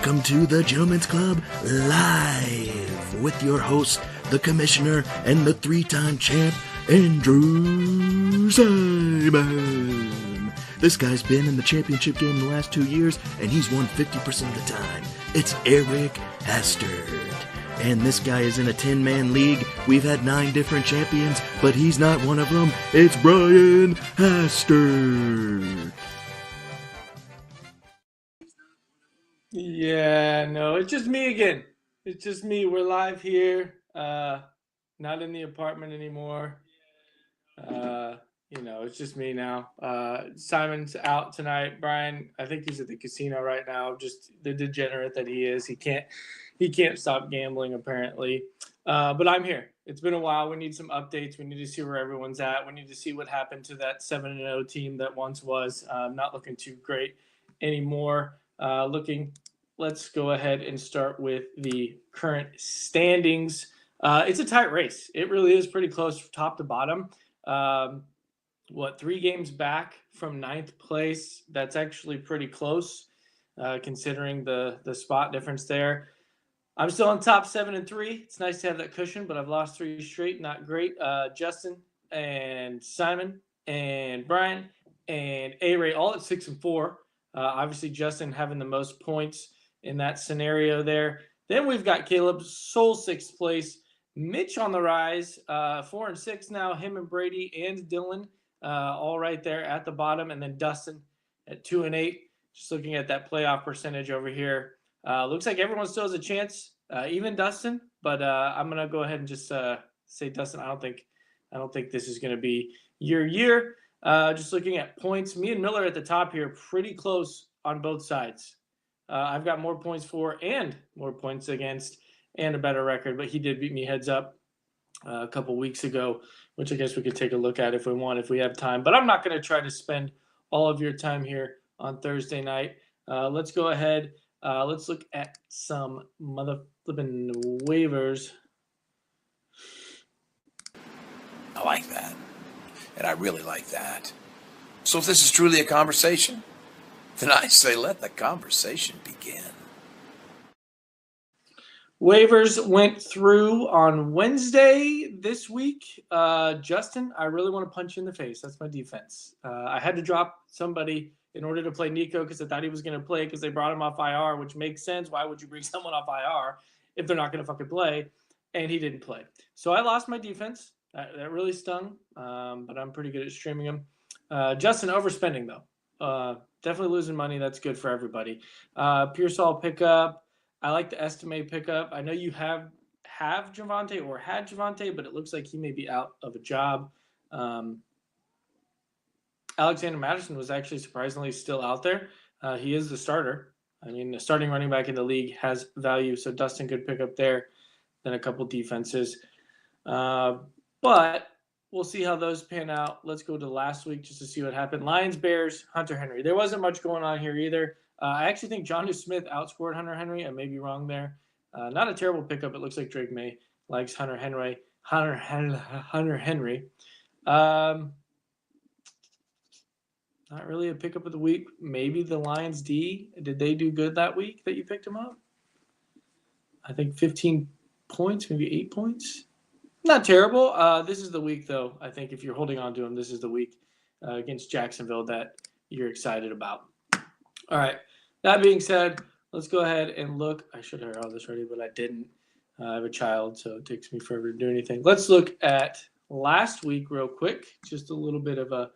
welcome to the Gentlemen's Club live with your host, the commissioner, and the three-time champ, Andrew Simon. This guy's been in the championship game the last 2 years, and he's won 50% of the time. It's Eric Hastert. And this guy is in a 10-man league. We've had 9 different champions, but he's not one of them. It's Brian Hastert. Yeah, no, it's just me again. It's just me. We're live here. Not in the apartment anymore. It's just me now. Simon's out tonight. Brian, I think he's at the casino right now. Just the degenerate that he is. He can't stop gambling apparently. But I'm here. It's been a while. We need some updates. We need to see where everyone's at. We need to see what happened to that 7-0 team that once was. Not looking too great anymore. Let's go ahead and start with the current standings. It's a tight race. It really is pretty close from top to bottom. 3 games back from 9th place? That's actually pretty close, considering the spot difference there. I'm still on top 7-3. It's nice to have that cushion, but I've lost 3 straight. Not great. Justin and Simon and Brian and A-Ray all at 6-4. Obviously, Justin having the most points in that scenario there. Then we've got Caleb, sole 6th place. Mitch on the rise, 4-6 now. Him and Brady and Dylan all right there at the bottom. And then Dustin at 2-8. Just looking at that playoff percentage over here. Looks like everyone still has a chance, even Dustin. But I'm going to go ahead and just say, Dustin, I don't think this is going to be your year. Just looking at points, me and Miller at the top here, pretty close on both sides. I've got more points for and more points against and a better record, but he did beat me heads up a couple weeks ago, which I guess we could take a look at if we want, if we have time. But I'm not going to try to spend all of your time here on Thursday night. Let's go ahead. Let's look at some mother-flipping waivers. I like that. And I really like that. So if this is truly a conversation, then I say let the conversation begin. Waivers went through on Wednesday this week. Justin, I really want to punch you in the face. That's my defense. I had to drop somebody in order to play Nico because I thought he was going to play because they brought him off IR, which makes sense. Why would you bring someone off IR if they're not going to fucking play? And he didn't play. So I lost my defense. That really stung, but I'm pretty good at streaming them. Justin, overspending, though. Definitely losing money. That's good for everybody. Pearsall pickup. I like the estimate pickup. I know you have Javonte or had Javonte, but it looks like he may be out of a job. Alexander Madison was actually surprisingly still out there. He is the starter. I mean, the starting running back in the league has value, so Dustin could pick up there. Then a couple defenses. But we'll see how those pan out. Let's go to last week just to see what happened. Lions, Bears, Hunter Henry. There wasn't much going on here either. I actually think Jonnu Smith outscored Hunter Henry. I may be wrong there. Not a terrible pickup. It looks like Drake May likes Hunter Henry. Not really a pickup of the week. Maybe the Lions D. Did they do good that week that you picked him up? I think 15 points, maybe 8 points. Not terrible. This is the week, though. I think if you're holding on to him, this is the week against Jacksonville that you're excited about. All right. That being said, let's go ahead and look. I should have heard all this already, but I didn't. I have a child, so it takes me forever to do anything. Let's look at last week real quick. Just a little bit of a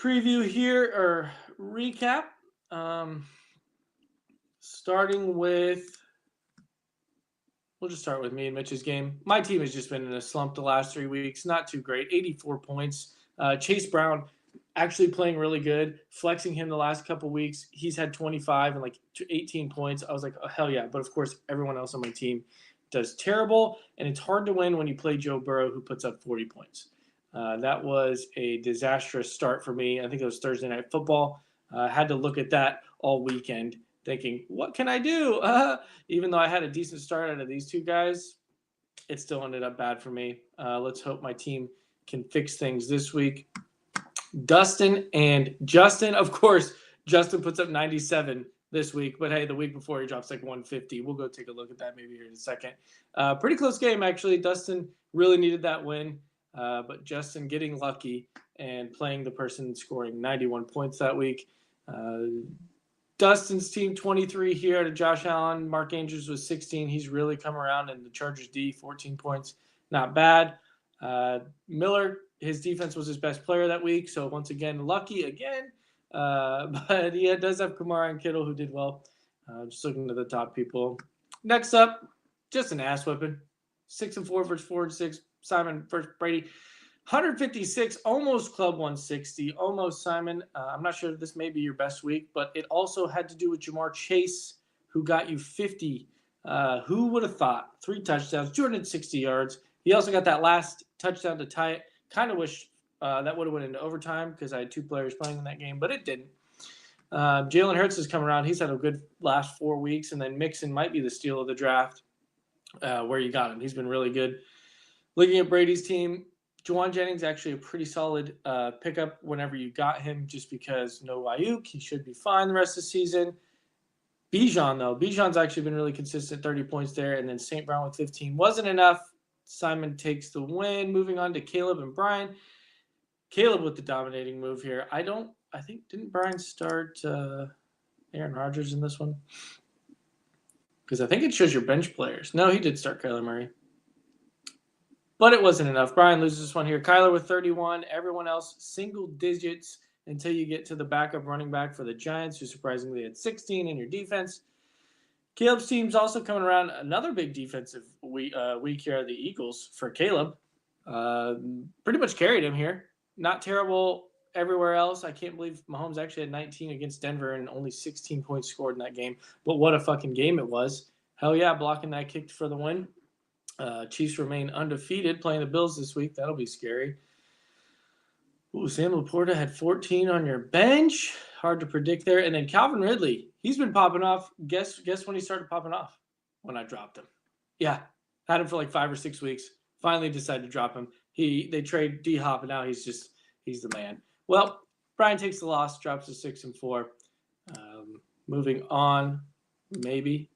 preview here or recap. Starting with, we'll just start with me and Mitch's game. My team has just been in a slump the last 3 weeks. Not too great. 84 points. Chase Brown actually playing really good. Flexing him the last couple weeks. He's had 25 and like 18 points. I was like, oh, hell yeah. But of course, everyone else on my team does terrible. And it's hard to win when you play Joe Burrow, who puts up 40 points. That was a disastrous start for me. I think it was Thursday Night Football. Had to look at that all weekend thinking, what can I do? Even though I had a decent start out of these two guys, it still ended up bad for me. Let's hope my team can fix things this week. Dustin and Justin. Of course, Justin puts up 97 this week. But hey, the week before he drops like 150. We'll go take a look at that maybe here in a second. Pretty close game, actually. Dustin really needed that win. But Justin getting lucky and playing the person scoring 91 points that week. Dustin's team 23 here to Josh Allen. Mark Andrews was 16. He's really come around, and the Chargers D 14 points, not bad. Miller, his defense was his best player that week, so once again lucky again. But he does have Kamara and Kittle who did well. Just looking at the top people. Next up, just an ass whipping. 6-4 versus 4-6. Simon versus Brady. 156, almost club 160, almost Simon. I'm not sure if this may be your best week, but it also had to do with Jamar Chase, who got you 50. Who would have thought? 3 touchdowns, 260 yards. He also got that last touchdown to tie it. Kind of wish that would have went into overtime because I had 2 players playing in that game, but it didn't. Jalen Hurts has come around. He's had a good last 4 weeks, and then Mixon might be the steal of the draft where you got him. He's been really good. Looking at Brady's team, Juwan Jennings actually a pretty solid pickup whenever you got him just because no Ayuk. He should be fine the rest of the season. Bijan, though. Bijan's actually been really consistent, 30 points there. And then St. Brown with 15 wasn't enough. Simon takes the win. Moving on to Caleb and Brian. Caleb with the dominating move here. Didn't Brian start Aaron Rodgers in this one? Because I think it shows your bench players. No, he did start Kyler Murray. But it wasn't enough. Brian loses this one here. Kyler with 31. Everyone else single digits until you get to the backup running back for the Giants, who surprisingly had 16 in your defense. Caleb's team's also coming around. Another big defensive week here, the Eagles for Caleb. Pretty much carried him here. Not terrible everywhere else. I can't believe Mahomes actually had 19 against Denver and only 16 points scored in that game. But what a fucking game it was. Hell yeah, blocking that kick for the win. Chiefs remain undefeated playing the Bills this week. That'll be scary. Ooh, Sam Laporta had 14 on your bench. Hard to predict there. And then Calvin Ridley, he's been popping off. Guess when he started popping off? When I dropped him. Yeah, had him for like 5 or 6 weeks. Finally decided to drop him. They trade D-Hop, and now he's the man. Well, Brian takes the loss, drops to 6-4. Moving on, maybe.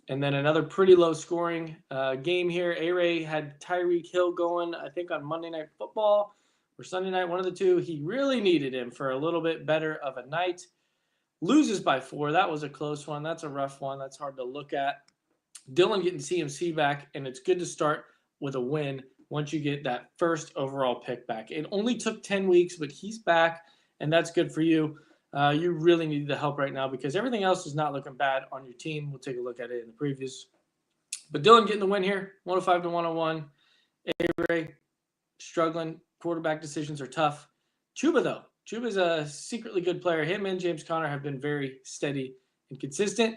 And then another pretty low scoring game here. A-Ray had Tyreek Hill going, I think, on Monday Night Football or Sunday night, one of the two. He really needed him for a little bit better of a night. Loses by 4. That was a close one. That's a rough one. That's hard to look at. Dylan getting CMC back, and it's good to start with a win once you get that first overall pick back. It only took 10 weeks, but he's back, and that's good for you. You really need the help right now because everything else is not looking bad on your team. We'll take a look at it in the previews. But Dylan getting the win here, 105-101. A-Ray struggling. Quarterback decisions are tough. Chuba, though. Chuba's a secretly good player. Him and James Conner have been very steady and consistent.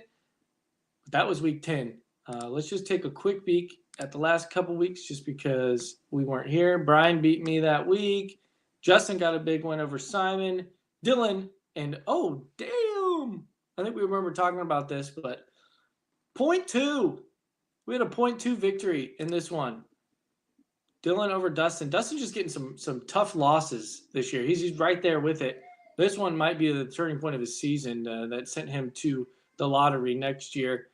But that was week 10. Let's just take a quick peek at the last couple weeks just because we weren't here. Brian beat me that week. Justin got a big win over Simon. Dylan. And, oh, damn. I think we remember talking about this, but 0.2. We had a 0.2 victory in this one. Dylan over Dustin. Dustin just getting some tough losses this year. He's right there with it. This one might be the turning point of his season that sent him to the lottery next year.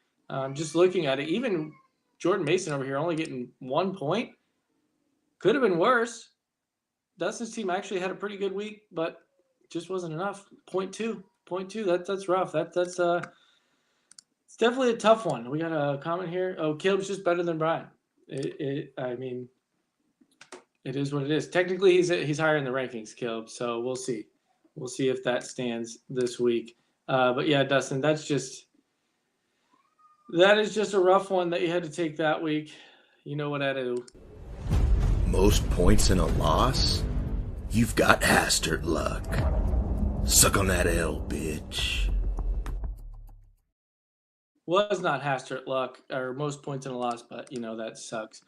Just looking at it, even Jordan Mason over here only getting 1 point. Could have been worse. Dustin's team actually had a pretty good week, but just wasn't enough. 0.2. That's rough. That's it's definitely a tough one. We got a comment here. Oh, Caleb's just better than Brian. I mean, it is what it is. Technically, he's higher in the rankings, Caleb. So we'll see. We'll see if that stands this week. But yeah, Dustin, that is just a rough one that you had to take that week. You know what I do. Most points in a loss? You've got Hastert luck. Suck on that L, bitch. Was not Hastert luck or most points in a loss, but that sucks.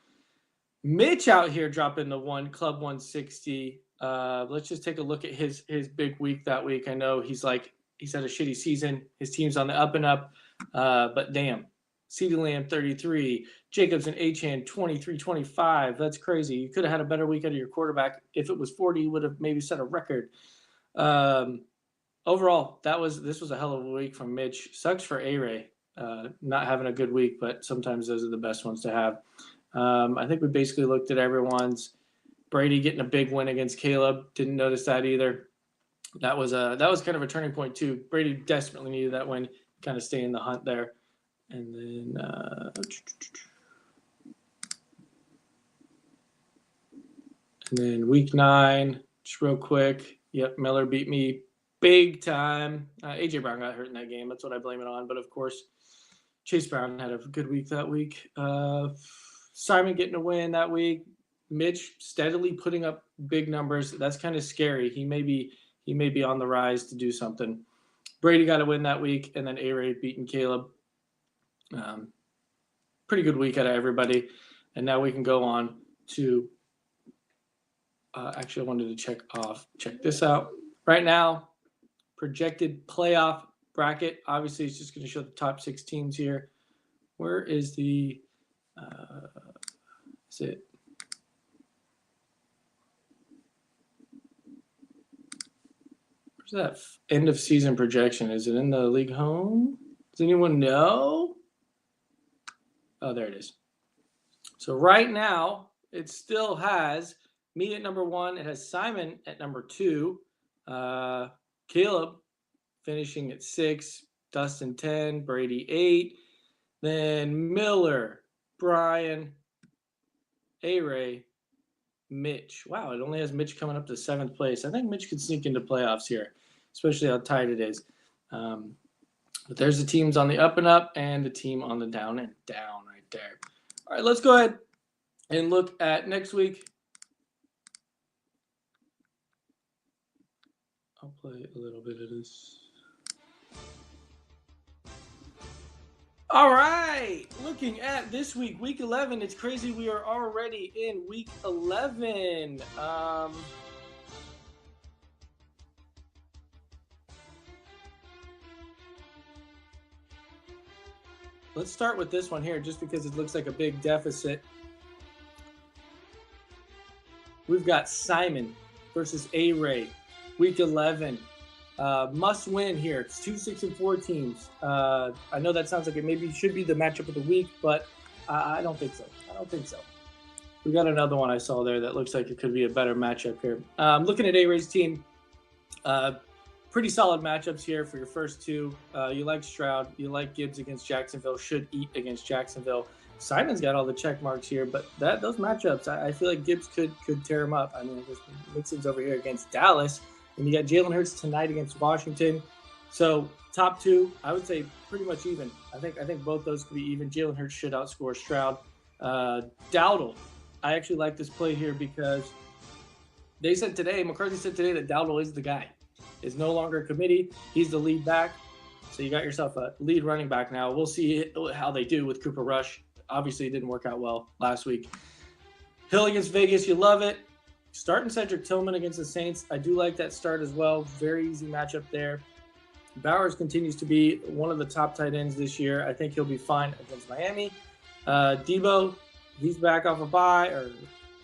Mitch out here dropping the club 160. Let's just take a look at his big week that week. I know he's had a shitty season. His team's on the up and up. But damn. CeeDee Lamb 33, Jacobs and Achane 23-25. That's crazy. You could have had a better week out of your quarterback. If it was 40, you would have maybe set a record. overall, this was a hell of a week from Mitch. Sucks for A-Ray, not having a good week, but sometimes those are the best ones to have. I think we basically looked at everyone's. Brady getting a big win against Caleb. Didn't notice that either. That was kind of a turning point too. Brady desperately needed that win, kind of stay in the hunt there. And then week 9, just real quick. Yep, Miller beat me big time. AJ Brown got hurt in that game. That's what I blame it on. But of course, Chase Brown had a good week that week. Simon getting a win that week. Mitch steadily putting up big numbers. That's kind of scary. He may be on the rise to do something. Brady got a win that week, and then A-Ray beating Caleb. Pretty good week out of everybody. And now we can go on to actually I wanted to check this out. Right now, projected playoff bracket. Obviously, it's just going to show the top 6 teams here. Where is the is it? That end of season projection? Is it in the league home? Does anyone know? Oh, there it is. So right now, it still has me at number 1. It has Simon at number 2. Caleb finishing at 6. Dustin 10. Brady 8. Then Miller, Brian, A-Ray, Mitch. Wow, it only has Mitch coming up to 7th place. I think Mitch could sneak into playoffs here, especially how tight it is. But there's the teams on the up and up and the team on the down and down right there. All right, let's go ahead and look at next week. I'll play a little bit of this. All right, looking at this week, week 11. It's crazy we are already in week 11. Let's start with this one here just because it looks like a big deficit. We've got Simon versus A-Ray, week 11. Must win here. It's 2, 6, and 4 teams. I know that sounds like it maybe should be the matchup of the week, but I don't think so. We got another one I saw there that looks like it could be a better matchup here. Looking at A-Ray's team, pretty solid matchups here for your first 2. You like Stroud. You like Gibbs against Jacksonville. Should eat against Jacksonville. Simon's got all the check marks here, but those matchups, I feel like Gibbs could tear him up. I mean, Mixon's over here against Dallas. And you got Jalen Hurts tonight against Washington. So top 2, I would say pretty much even. I think both those could be even. Jalen Hurts should outscore Stroud. Dowdle, I actually like this play here because McCarthy said today that Dowdle is the guy. Is no longer a committee. He's the lead back. So you got yourself a lead running back now. We'll see how they do with Cooper Rush. Obviously, it didn't work out well last week. Hill against Vegas, you love it. Starting Cedric Tillman against the Saints. I do like that start as well. Very easy matchup there. Bowers continues to be one of the top tight ends this year. I think he'll be fine against Miami. Debo, he's back off a bye.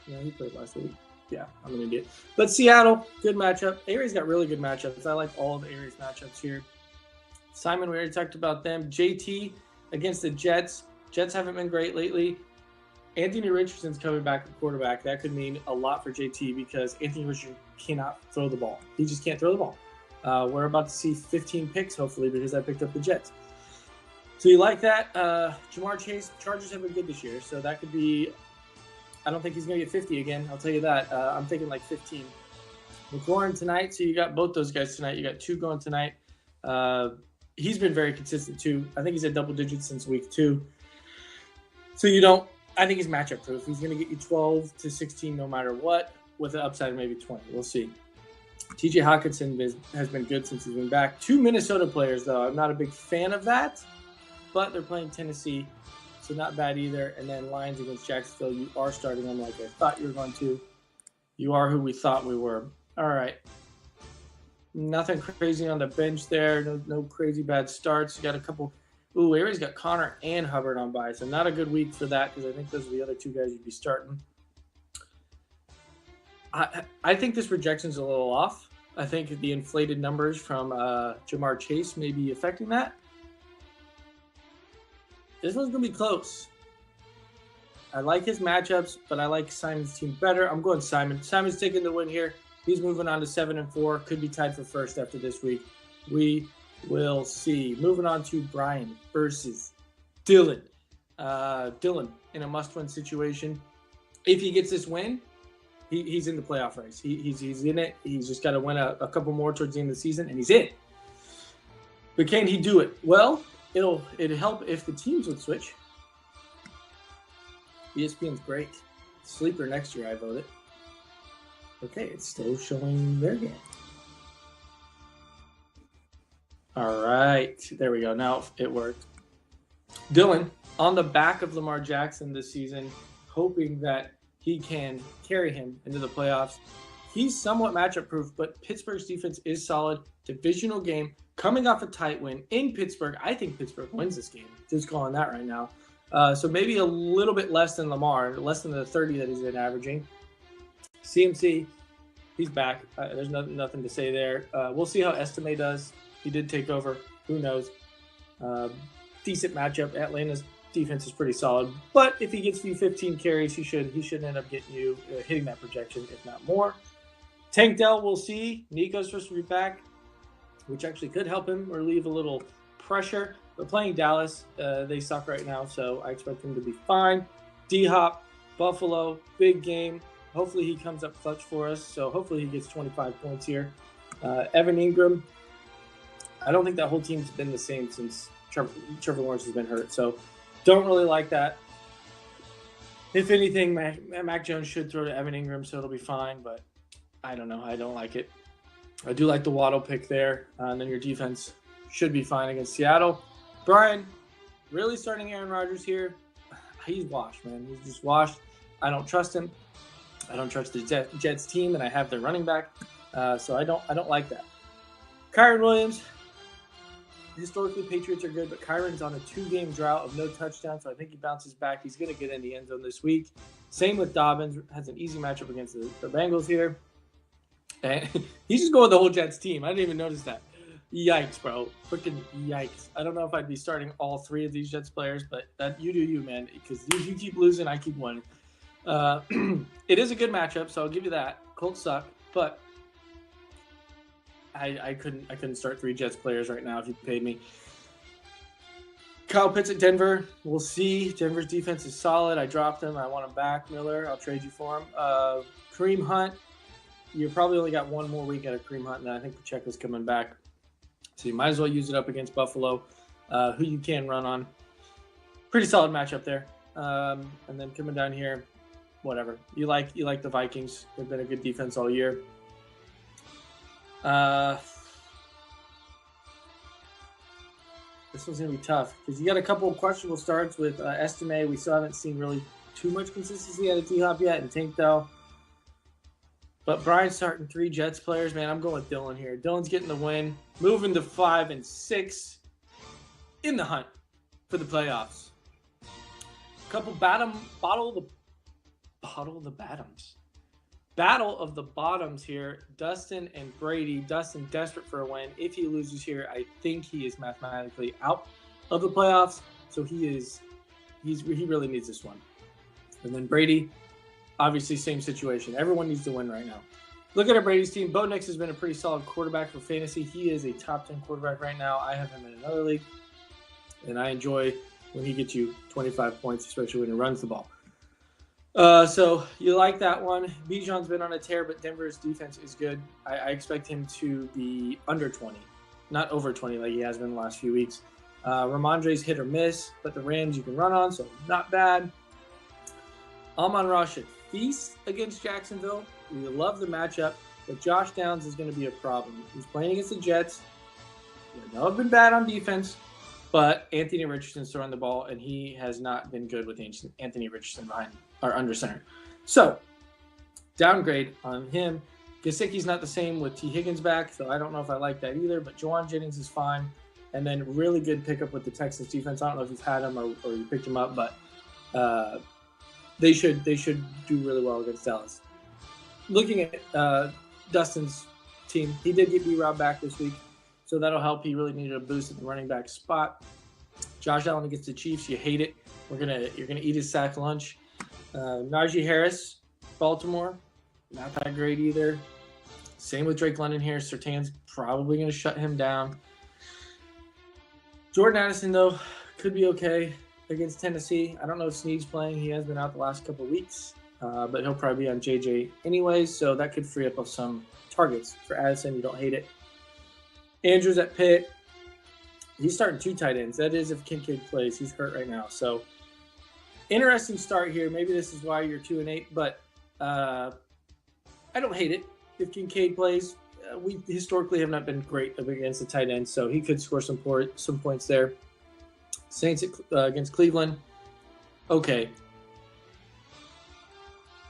He played last week. Yeah, I'm an idiot. But Seattle, good matchup. A-Ray's got really good matchups. I like all of A-Ray's matchups here. Simon, we already talked about them. JT against the Jets. Jets haven't been great lately. Anthony Richardson's coming back at quarterback. That could mean a lot for JT because Anthony Richardson cannot throw the ball. He just can't throw the ball. We're about to see 15 picks, hopefully, because I picked up the Jets. So you like that. Jamar Chase, Chargers have been good this year, so that could be – I don't think he's going to get 50 again. I'll tell you that. I'm thinking like 15. McLaurin tonight, so you got both those guys tonight. You got 2 going tonight. He's been very consistent, too. I think he's at double digits since week 2. So you don't – I think he's matchup proof. He's going to get you 12 to 16 no matter what, with an upside of maybe 20. We'll see. TJ Hawkinson has been good since he's been back. 2 Minnesota players, though. I'm not a big fan of that, but they're playing Tennessee, so not bad either. And then Lions against Jacksonville, you are starting them like I thought you were going to. You are who we thought we were. All right. Nothing crazy on the bench there. No crazy bad starts. You got a couple. Ooh, Aries got Connor and Hubbard on bye, so not a good week for that because I think those are the other 2 guys you'd be starting. I think this projection's a little off. I think the inflated numbers from Jamar Chase may be affecting that. This one's going to be close. I like his matchups, but I like Simon's team better. I'm going Simon. Simon's taking the win here. He's moving on to 7-4. Could be tied for first after this week. We will see. Moving on to Brian versus Dylan. Dylan in a must-win situation. If he gets this win, he's in the playoff race. He's in it. He's just got to win a couple more towards the end of the season, and he's in. But can he do it? Well, it'd help if the teams would switch. ESPN's great. Sleeper next year, I vote it. Okay, it's still showing their game. All right, there we go. Now it worked. Dylan, on the back of Lamar Jackson this season, hoping that he can carry him into the playoffs. He's somewhat matchup proof, but Pittsburgh's defense is solid. Divisional game, coming off a tight win in Pittsburgh. I think Pittsburgh wins this game. Just calling that right now. So maybe a little bit less than Lamar, less than the 30 that he's been averaging. CMC, he's back. There's nothing to say there. We'll see how Estime does. He did take over. Who knows? Decent matchup. Atlanta's defense is pretty solid. But if he gets you 15 carries, he should end up getting you hitting that projection, if not more. Tank Dell, we'll see. Nico's supposed to be back, which actually could help him relieve a little pressure. But playing Dallas, they suck right now, so I expect him to be fine. D-Hop, Buffalo, big game. Hopefully he comes up clutch for us, so hopefully he gets 25 points here. Evan Ingram, I don't think that whole team's been the same since Trevor Lawrence has been hurt, so don't really like that. If anything, Mac Jones should throw to Evan Ingram, so it'll be fine, but I don't know. I don't like it. I do like the Waddle pick there, and then your defense should be fine against Seattle. Brian, really starting Aaron Rodgers here. He's washed, man. He's just washed. I don't trust him. I don't trust the Jets team, and I have their running back, so I don't like that. Kyron Williams. Historically, Patriots are good, but Kyron's on a 2-game drought of no touchdowns, so I think he bounces back. He's going to get in the end zone this week. Same with Dobbins. Has an easy matchup against the Bengals here. And he's just going with the whole Jets team. I didn't even notice that. Yikes, bro. Freaking yikes. I don't know if I'd be starting all 3 of these Jets players, but that you do you, man, because you keep losing, I keep winning. It is a good matchup, so I'll give you that. Colts suck, but I couldn't start 3 Jets players right now if you paid me. Kyle Pitts at Denver. We'll see. Denver's defense is solid. I dropped him. I want him back. Miller, I'll trade you for him. Kareem Hunt. You probably only got one more week out of Kareem Hunt, and I think Pacheco's coming back. So you might as well use it up against Buffalo, who you can run on. Pretty solid matchup there. And then coming down here, whatever. You like the Vikings. They've been a good defense all year. This one's going to be tough because you got a couple of questionable starts with Estime. We still haven't seen really too much consistency out of D-Hop yet, and Tank Dell. But Brian's starting 3 Jets players, man. I'm going with Dylan here. Dylan's getting the win, moving to 5-6 in the hunt for the playoffs. Couple battle of the bottoms here. Dustin and Brady. Dustin desperate for a win. If he loses here, I think he is mathematically out of the playoffs. So he really needs this one. And then Brady. Obviously, same situation. Everyone needs to win right now. Look at our Brady's team. Bo Nix has been a pretty solid quarterback for fantasy. He is a top 10 quarterback right now. I have him in another league, and I enjoy when he gets you 25 points, especially when he runs the ball. So you like that one. Bijan's been on a tear, but Denver's defense is good. I expect him to be under 20, not over 20 like he has been the last few weeks. Ramondre's hit or miss, but the Rams you can run on, so not bad. Amon-Ra should feast against Jacksonville. We love the matchup, but Josh Downs is going to be a problem. He's playing against the Jets. They have been bad on defense, but Anthony Richardson's throwing the ball, and he has not been good with Anthony Richardson behind or under center. So, downgrade on him. Gesicki's not the same with T. Higgins back, so I don't know if I like that either, but Juwan Jennings is fine. And then really good pickup with the Texans defense. I don't know if you've had him or you picked him up, but they should do really well against Dallas. Looking at Dustin's team. He did get B-Rob back this week, so that'll help. He really needed a boost at the running back spot. Josh Allen against the Chiefs. You hate it. You're gonna eat his sack lunch. Najee Harris, Baltimore, not that great either. Same with Drake London here. Surtain's probably going to shut him down. Jordan Addison, though, could be okay against Tennessee. I don't know if Snead's playing. He has been out the last couple of weeks, but he'll probably be on JJ anyways, so that could free up some targets for Addison. You don't hate it. Andrews at Pitt. He's starting 2 tight ends. That is if Kincaid plays. He's hurt right now. So, interesting start here. Maybe this is why you're 2-8, but I don't hate it. If Kincaid plays, we historically have not been great against the tight end, so he could score some points there. Saints against Cleveland. Okay.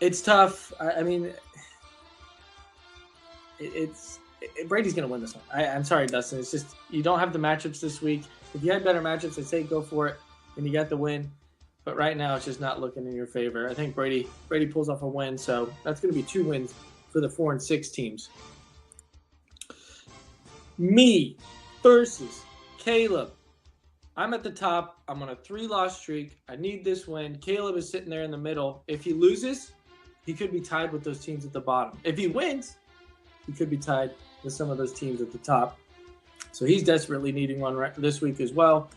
It's tough. I mean, Brady's going to win this one. I'm sorry, Dustin. It's just you don't have the matchups this week. If you had better matchups, I'd say go for it, and you got the win. But right now, it's just not looking in your favor. I think Brady pulls off a win, so that's going to be 2 wins for the 4-6 teams. Me versus Caleb. I'm at the top. I'm on a 3-loss streak. I need this win. Caleb is sitting there in the middle. If he loses, he could be tied with those teams at the bottom. If he wins, he could be tied with some of those teams at the top. So he's desperately needing one this week as well.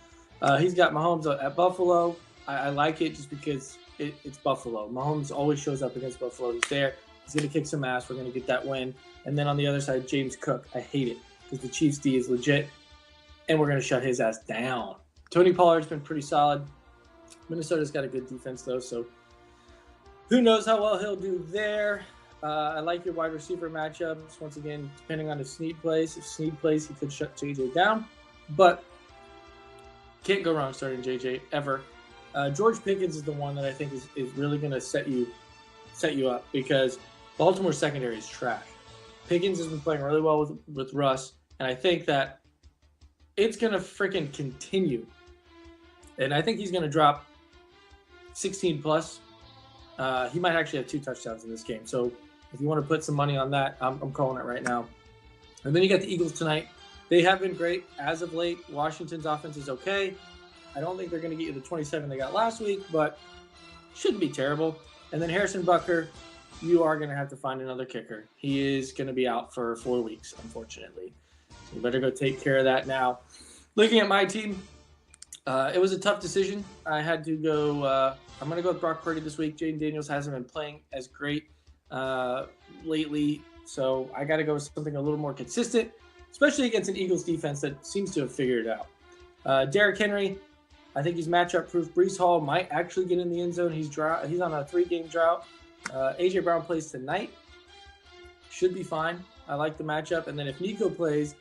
He's got Mahomes at Buffalo. I like it just because it's Buffalo. Mahomes always shows up against Buffalo. He's there. He's going to kick some ass. We're going to get that win. And then on the other side, James Cook. I hate it because the Chiefs D is legit, and we're going to shut his ass down. Tony Pollard's been pretty solid. Minnesota's got a good defense, though, so who knows how well he'll do there. I like your wide receiver matchups. Once again, depending on if Snead plays. If Snead plays, he could shut JJ down. But can't go wrong starting JJ ever. George Pickens is the one that I think is really going to set you up because Baltimore's secondary is trash. Pickens has been playing really well with Russ, and I think that it's going to freaking continue. And I think he's going to drop 16 plus. He might actually have 2 touchdowns in this game. So if you want to put some money on that, I'm calling it right now. And then you got the Eagles tonight. They have been great as of late. Washington's offense is okay. I don't think they're going to get you the 27 they got last week, but shouldn't be terrible. And then Harrison Butker, you are going to have to find another kicker. He is going to be out for 4 weeks, unfortunately. So you better go take care of that now. Looking at my team, it was a tough decision. I had to go I'm going to go with Brock Purdy this week. Jaden Daniels hasn't been playing as great lately, so I got to go with something a little more consistent, especially against an Eagles defense that seems to have figured it out. Derrick Henry, I think he's matchup-proof. Breece Hall might actually get in the end zone. He's on a 3-game drought. A.J. Brown plays tonight. Should be fine. I like the matchup. And then if Nico plays,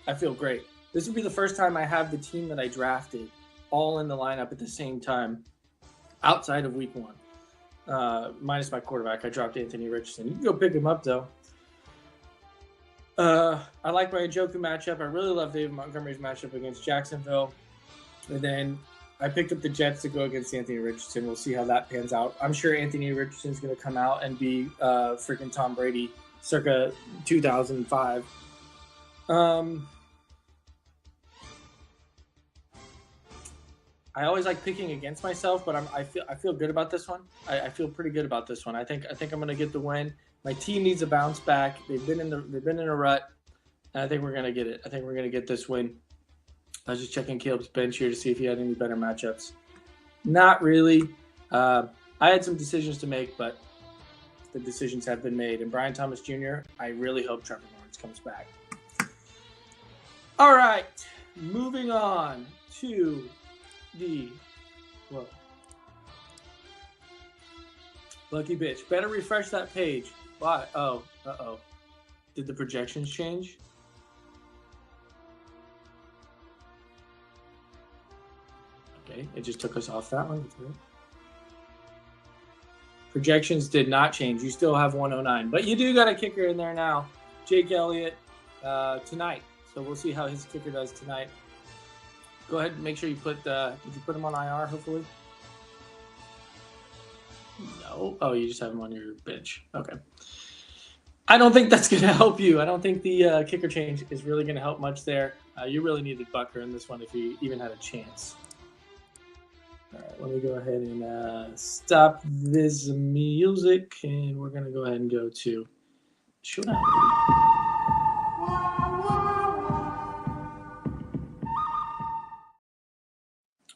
I feel great. This would be the first time I have the team that I drafted all in the lineup at the same time outside of week 1. Minus my quarterback. I dropped Anthony Richardson. You can go pick him up, though. I like my Njoku matchup. I really love David Montgomery's matchup against Jacksonville. And then I picked up the Jets to go against Anthony Richardson. We'll see how that pans out. I'm sure Anthony Richardson's going to come out and be freaking Tom Brady circa 2005. I always like picking against myself, but I feel good about this one. I feel pretty good about this one. I think I'm going to get the win. My team needs a bounce back. They've been in a rut, and I think we're going to get it. I think we're going to get this win. I was just checking Caleb's bench here to see if he had any better matchups. Not really. I had some decisions to make, but the decisions have been made. And Brian Thomas Jr., I really hope Trevor Lawrence comes back. All right, moving on to the lucky bitch. Better refresh that page. Why? Oh, uh-oh. Did the projections change? Okay, it just took us off that one. Projections did not change. You still have 109, but you do got a kicker in there now. Jake Elliott tonight. So we'll see how his kicker does tonight. Go ahead and make sure you put did you put him on IR, hopefully? No. Oh, you just have him on your bench. Okay. I don't think that's going to help you. I don't think the kicker change is really going to help much there. You really needed Bucker in this one if you even had a chance. All right, let me go ahead and stop this music, and we're going to go ahead and go to Showdown.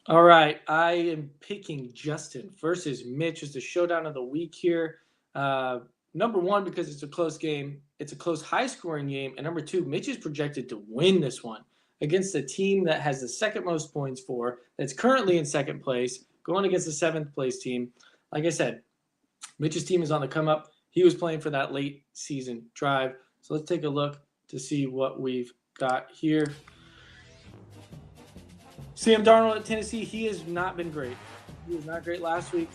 All right, I am picking Justin versus Mitch as the showdown of the week here. Number one, because it's a close game. It's a close, high-scoring game. And number two, Mitch is projected to win this one against a team that has the second most points for, that's currently in second place, going against the seventh place team. Like I said, Mitch's team is on the come up. He was playing for that late season drive. So let's take a look to see what we've got here. Sam Darnold at Tennessee, he has not been great. He was not great last week.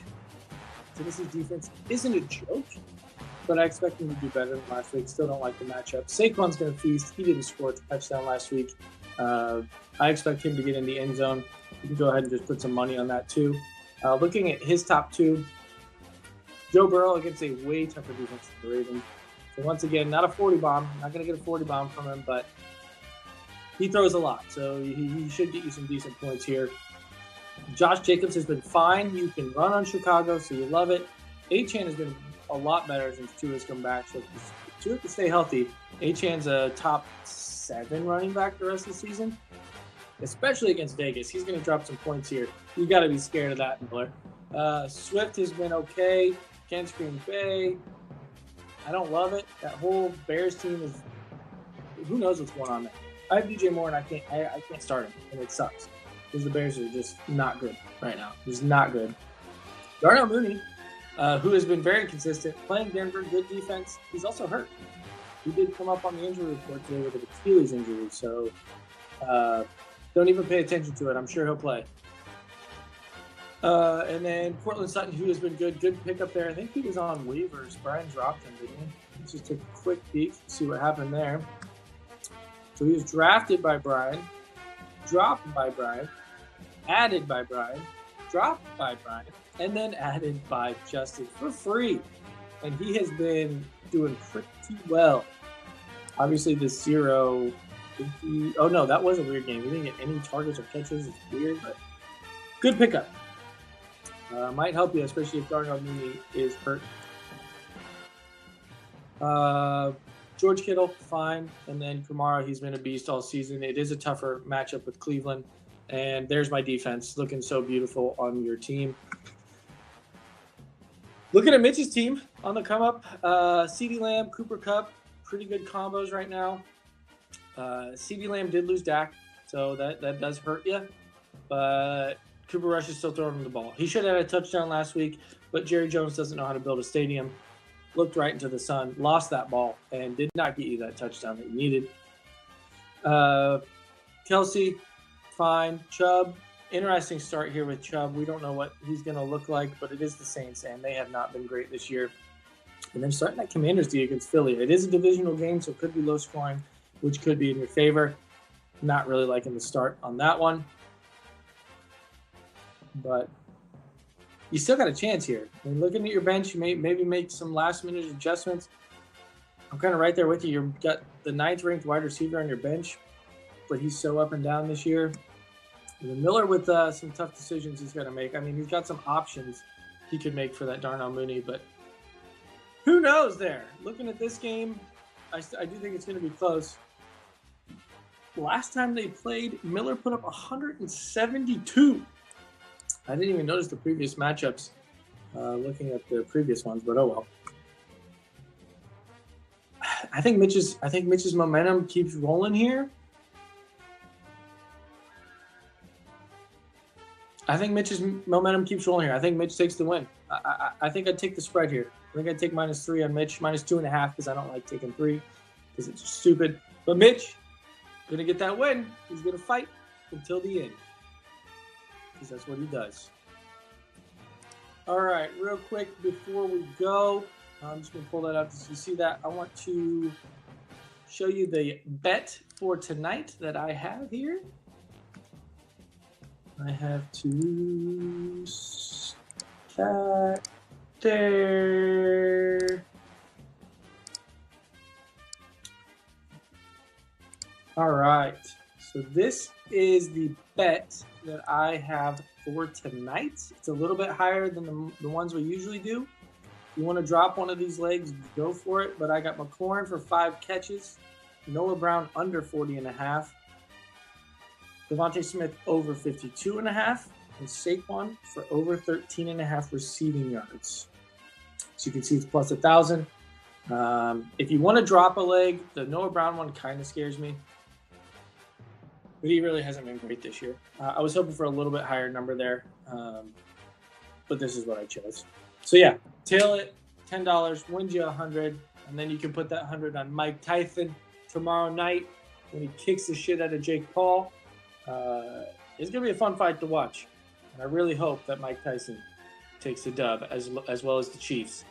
Tennessee's defense isn't a joke, but I expect him to do better than last week. Still don't like the matchup. Saquon's going to feast. He didn't score a touchdown last week. I expect him to get in the end zone. You can go ahead and just put some money on that too. Looking at his top two, Joe Burrow against a way tougher defense than the Ravens. So once again, not a 40 bomb. Not going to get a 40 bomb from him, but he throws a lot, so he should get you some decent points here. Josh Jacobs has been fine. You can run on Chicago, so you love it. Achane has been a lot better since Tua's come back. So if Tua can stay healthy, Achane's a top 7 running back the rest of the season, especially against Vegas. He's going to drop some points here. You got to be scared of that, Miller. Swift has been okay. Against Green Bay, I don't love it. That whole Bears team is, who knows what's going on there. I have DJ Moore, and I can't start him, and it sucks because the Bears are just not good right now. He's not good. Darnell Mooney, who has been very consistent, playing Denver, good defense. He's also hurt. He did come up on the injury report today with an Achilles injury, so don't even pay attention to it. I'm sure he'll play. And then Cortland Sutton, who has been good pickup there. I think he was on waivers. Brian dropped him, didn't he? Let's just take a quick peek, see what happened there. So he was drafted by Brian, dropped by Brian, added by Brian, dropped by Brian, and then added by Justin for free. And he has been doing pretty well. Obviously, the zero. Oh, no, that was a weird game. We didn't get any targets or catches. It's weird, but good pickup. Might help you, especially if Darnell Mooney is hurt. George Kittle, fine. And then Kamara, he's been a beast all season. It is a tougher matchup with Cleveland. And there's my defense looking so beautiful on your team. Looking at Mitch's team on the come up, CeeDee Lamb, Cooper Kupp, pretty good combos right now. CeeDee Lamb did lose Dak, so that does hurt you. But Cooper Rush is still throwing him the ball. He should have had a touchdown last week, but Jerry Jones doesn't know how to build a stadium. Looked right into the sun, lost that ball, and did not get you that touchdown that you needed. Kelsey, fine. Chubb, interesting start here with Chubb. We don't know what he's going to look like, but it is the Saints, and they have not been great this year. And then starting that Commanders D against Philly. It is a divisional game, so it could be low scoring, which could be in your favor. Not really liking the start on that one. But you still got a chance here. I mean, looking at your bench, you may maybe make some last-minute adjustments. I'm kind of right there with you. You've got the 9th-ranked wide receiver on your bench, but he's so up and down this year. And Miller with some tough decisions he's got to make. I mean, he's got some options he could make for that Darnell Mooney, but who knows there? Looking at this game, I do think it's going to be close. Last time they played, Miller put up 172. I didn't even notice the previous matchups looking at the previous ones, but oh well. I think Mitch's momentum keeps rolling here. I think Mitch takes the win. I think I'd take the spread here. I think I'd take -3 on Mitch, -2.5 because I don't like taking 3 because it's stupid. But Mitch, gonna get that win. He's gonna fight until the end because that's what he does. All right, real quick before we go, I'm just gonna pull that up. Did you see that? I want to show you the bet for tonight that I have here. I have to start there. All right. So this is the bet that I have for tonight. It's a little bit higher than the ones we usually do. If you want to drop one of these legs, go for it. But I got McLaurin for 5 catches, Noah Brown under 40.5, Devontae Smith over 52.5, and Saquon for over 13.5 receiving yards. So you can see it's plus 1,000. If you want to drop a leg, the Noah Brown one kind of scares me. But he really hasn't been great this year. I was hoping for a little bit higher number there, but this is what I chose. So yeah, tail it, $10 wins you 100, and then you can put that 100 on Mike Tyson tomorrow night when he kicks the shit out of Jake Paul. It's gonna be a fun fight to watch, and I really hope that Mike Tyson takes the dub as well as the Chiefs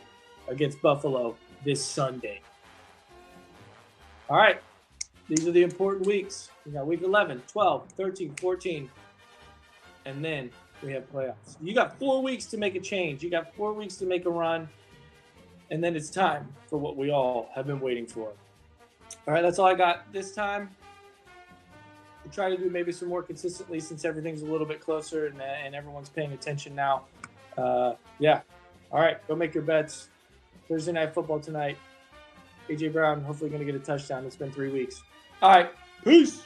against Buffalo this Sunday. All right. These are the important weeks. We got week 11, 12, 13, 14, and then we have playoffs. You got 4 weeks to make a change. You got 4 weeks to make a run, and then it's time for what we all have been waiting for. All right, that's all I got this time. We'll try to do maybe some more consistently since everything's a little bit closer and everyone's paying attention now. Yeah. All right, go make your bets. Thursday Night Football tonight. A.J. Brown hopefully going to get a touchdown. It's been 3 weeks. All right. Peace.